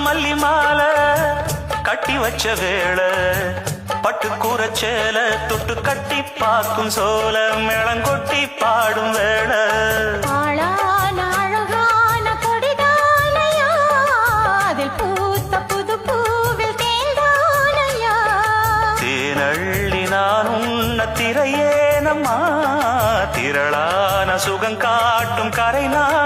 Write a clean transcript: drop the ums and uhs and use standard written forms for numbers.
மல்லி மாலை கட்டி வச்ச வேளை பட்டு கூறச்சேல தொட்டு கட்டி பார்க்கும் சோல மேளங்கொட்டி பாடும் வேளை ஆளான அழகான கொடிதானையா அதில் பூத்த புது பூவில் தேந்தானையா தேனள்ளி நான் உன்ன திரையேனம்மா திரளான சுகம் காட்டும் கரை நான்